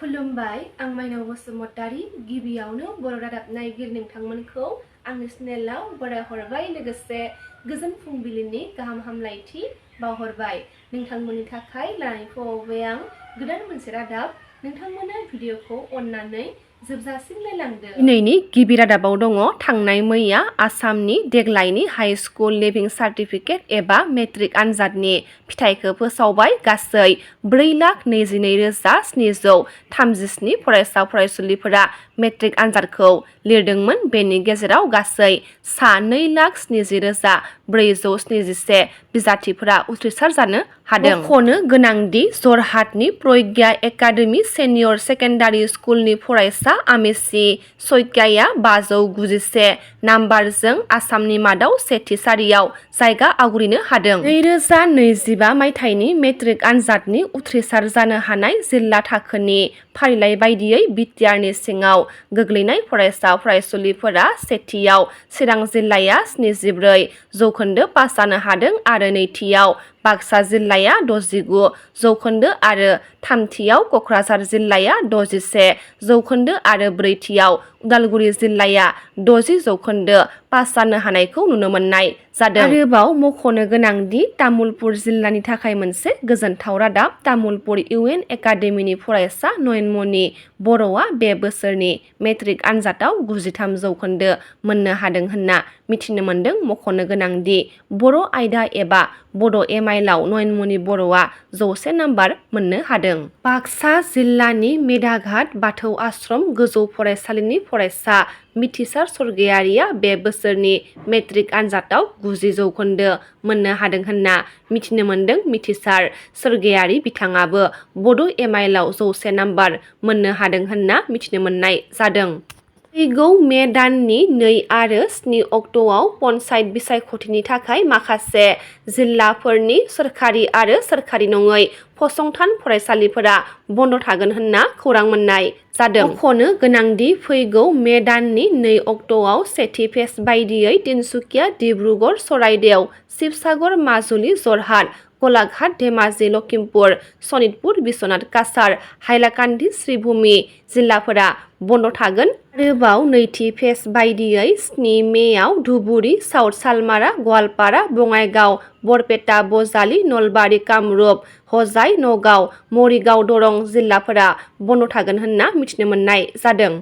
खुलुमबाय आं माइनाव बसुमतारी गिबियावनो बर' रादाब नायगिरि नोंथांमोनखौ आंनि चेनेलाव बरायहरबाय लोगोसे गोजोन फुंबिलिनि गाहाम हामलायथि बावहरबाय नोंथांमोननि थाखाय लानानै फैबाय आं गोदान मोनसे रादाब नोंथांमोना भिडिअखौ अननानै जोबजासिम नायलांदो। दिनैनि गिबि रादाबाव दङ थांनाय मैया आसामनि देग्लायनि हाई स्कुल लिभिं सार्टिफिकेट एबा मेट्रिक आनजादनि फिथाइखौ फोसावबाय गासै 4,22,737 फरायसा फरायसुलिफोरा मेट्रिक आनजादखौ लिरदोंमोन। बेनि गेजेराव गासै सा 2,70,471 बिजाथिफोरा उथ्रिसार जानो हादों। मख'नो गोनांदि जरहाटनि प्रज्ञा एकाडेमि सेनियर सेकेन्डारि स्कुलनि फरायसा आमिषी शइकियाया 591 नाम्बारजों आसामनि मादाव सेथि सारियाव जायगा आवग्रिनो हादों। 2025 मायथाइनि मेट्रिक आनजादनि उथ्रिसार जानो हानाय जिल्ला थाखोनि फारिलाइ बायदियै बिटिआरनि सिङाव गोग्लैनाय फरायसा फरायसुलिफोरा सेथियाव चिरां जिल्लाया 74% पास जानो हादों आरो नैथियाव बाक्सा जिल्लाया 69% आरो थामथियाव क'क्राझार जिल्लाया 61% आरो ब्रैथियाव उदालगुरि जिल्लाया 60% पास जानो हानायखौ नुनो मोननाय जादों। आरोबाव मख'नो गोनांदि तामुलपुर जिल्लानि थाखाय मोनसे गोजोनथाव रादाब तामुलपुर इउएन एकाडेमिनि फरायसा नयनमणि बर'आ बे बोसोरनि मेट्रिक आनजादाव 93% मोननो हादों होनना मिथिनो मोन्दों। मख'नो गोनांदि बर' आयदा एबा बड' एमाइलआव नयनमणि बर'आ 100 नाम्बार मोननो हादों। बाक्सा जिल्लानि मेदाघाट बाथौ आश्रम गोजौ फरायसालिनि फरायसा मिथिसार स्वर्गियारिया बे बोसोरनि मेट्रिक आनजादाव 90% मोननो हादों होनना मिथिनो मोन्दों। मिथिसार स्वर्गियारि बिथाङाबो बड' एमाइलआव 100 नाम्बार मोननो हादों होनना मिथिनो मोननाय जादों। फैगौ मे दाननि 2 आरो 7 अक्ट'आव पन्चायत बिसायख'थिनि थाखाय माखासे जिल्लाफोरनि सोरखारि आरो सोरखारि नङै फसंथान फरायसालिफोरा बन्द' थागोन होनना खौरां मोननाय जादों। मख'नो गोनांदि फैगौ मे दाननि 2 अक्ट'आव सेथि फेज बायदियै तिनसुकिया डिब्रुगड़ चराइदेव शिबसागर माजुलि जरहाट गलाघाट धेमाजि लखिमपुर सनितपुर बिश्वनाथ काछार हाइलाकान्दि श्रीभूमि जिल्लाफोरा बन्द' थागोन। आरोबाव नैथि फेज बायदियै 7 मेआव धुबुरी साउथ सालमारा गवालपारा बङाइगाव बरपेटा बजालि नलबारि कामरुप हजाइ नगाव मरिगाव दरं जिल्लाफोरा बन्द' थागोन होनना मिथिनो मोननाय जादों।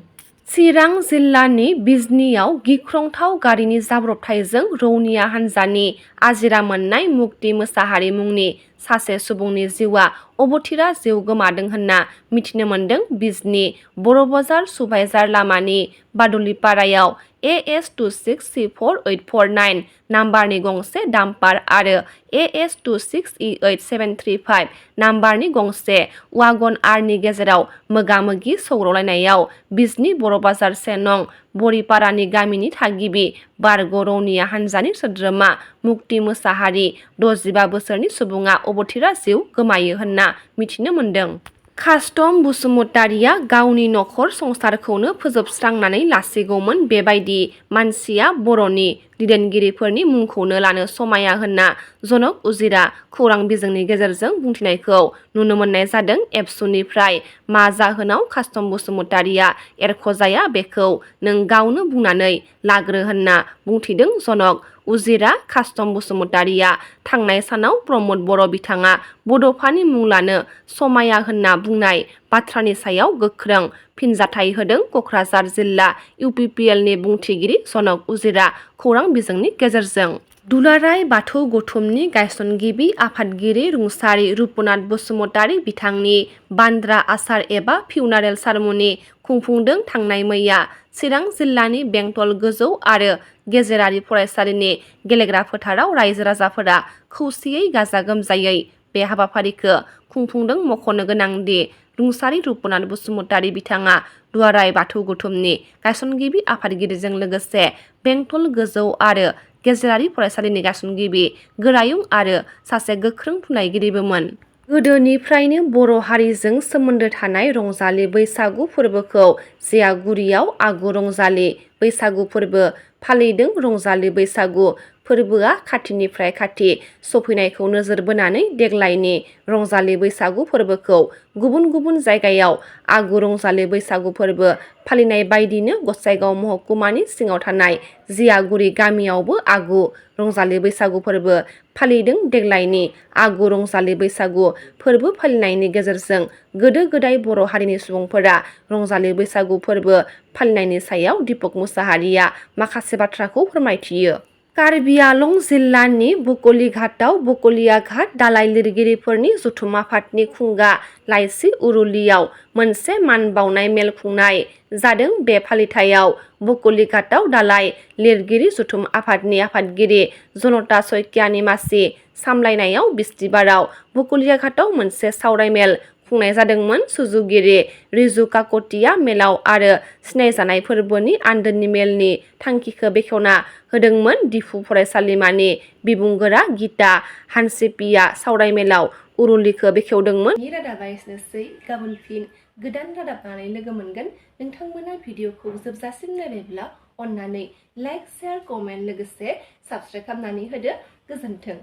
चिरां जिल्लानि बिजनीआव गिख्रंथाव गारिनि जाब्रबथायजों रौनिया हान्जानि आजिरा मोननाय मुक्ति मोसाहारि मुंनि सासे सुबुंनि जिउआ अबथिरा जिउ गोमादों होनना मिथिनो मोन्दों। बिजनी बर'बाजार सुबाइजार लामानि बादुलिपारायाव AS 2634849 नाम्बारनि गंसे डाम्पार आरो AS 2638735 नाम्बारनि गंसे वागन आरनि गेजेराव मोगा-मोगि सौग्रावलायनायाव बिजनी बर'बाजार 1 नं बरिपारानि गामिनि थागिबि बारग' रौनिया हान्जानि सोद्रोमा मुक्ति मोसाहारि 65 बोसोरनि सुबुङा अबथिरा जिउ गोमायो होनना मिथिनो मोन्दों। कास्टम बसुमतारिया गावनि नखर संसारखौनो फोजोबस्रांनानै लासिगौमोन बेबायदि मानसिया बर'नि दैदेनगिरिफोरनि मुंखौनो लानो समाया होनना जनक उजिरा खौरां बिजोंनि गेजेरजों बुंथिनायखौ नुनो मोननाय जादों। एबसुनिफ्राय मा जाहोनाव कास्टम बसुमतारिया एरख'जाया बेखौ नों गावनो बुंनानै लाग्रो होनना बुंथिदों जनक उजिरा। कास्टम बसुमतारिया थांनाय सानाव प्रमद बर' बिथाङा बड'फानि मुं लानो समाया होनना बुंनाय बाथ्रानि सायाव गोख्रों फिनजाथाय होदों क'क्राझार जिल्ला UPPLनि बुंथिगिरि जनक उजिरा खौरां बिजोंनि गेजेरजों। दुलाराय बाथौ गौथुमनि गायसनगिरि आफादगिरि रुंसारि रुपनाथ बसुमतारी बिथांनि बान्द्रा आसार एबा फिउनारेल सारमनि खुंफुंदों। थांनाय मैया चिरां जिल्लानि बेंटल गोजौ आरो गेजेरारि फरायसालिनि गेलेग्रा फोथाराव रायजो राजाफोरा खौसेयै गाजा गोमजायै बे हाबाफारिखौ खुंफुंदों। मख'नो गोनांदि रुंसारि रुपनाथ बसुमतारी बिथाङा दुलाराय बाथौ गौथुमनि गायसनगिरि आफादगिरिजों लोगोसे बेंटल गोजौ आरो गेजेरारि फरायसालिनि गायसनगिरि गोरायुं आरो सासे गोख्रों थुनलाइगिरिबोमोन। गोदोनिफ्रायनो बर' हारिजों सोमोन्दो थानाय रंजालि बैसागु फोरबोखौ जियागुरियाव आगु रंजालि बैसागु फोरबो फालिदों। रंजालि बैसागु फोरबोआ खाथिनिफ्राय खाथि सफैनायखौ नोजोर बोनानै देग्लायनि रंजालि बैसागु फोरबोखौ गुबुन गुबुन जायगायाव आगु रंजालि बैसागु फोरबो फालिनाय बायदिनो गसाइगाव महकुमानि सिङाव थानाय जियागुरि गामियावबो आगु रंजालि बैसागु फोरबो फालिदों। देग्लायनि आगु रंजालि बैसागु फोरबो फालिनायनि गेजेरजों गोदो गोदाय बर' हारिनि सुबुंफोरा रंजालि बैसागु फोरबो फालिनायनि सायाव दिपक मुसाहारिया माखासे बाथ्राखौ फोरमायथियो। कार्बि आलं जिल्लानि बकलिघाटआव बकलिया घाट दालाइ लिरगिरिफोरनि जथुम आफादनि खुंगा लाइसि उरुलियाव मोनसे मान बावनाय मेल खुंनाय जादों। बे फालिथायाव बकलिघाटआव दालाइ लिरगिरि जथुम आफादनि आफादगिरि जनता सयकियानि मासि सामलायनायाव बिस्तिबाराव बकलियाघाटआव मोनसे सावराय मेल खुंनाय जादोंमोन। सुजुगिरि रिजु काकतिया मेलाव आरो सिनायजानाय फोरबोनि आन्दोनि मेलनि थांखिखौ बेखेवना होदोंमोन। दिफु फरायसालिमानि बिबुंगोरा गीता हानसेपिया सावराय मेलाव उरुलिखौ बेखेवदोंमोन। रादाबा एसेनोसै, गाबोन फिन गोदान रादाब लानानै लोगो मोनगोन। नोंथांमोना भिडिअखौ जोबजासिम नायबायब्ला अन्नानै लाइक, शेयार, कमेन्ट लोगोसे साबस्क्राइब खालामनानै होदो। गोजोन्थों।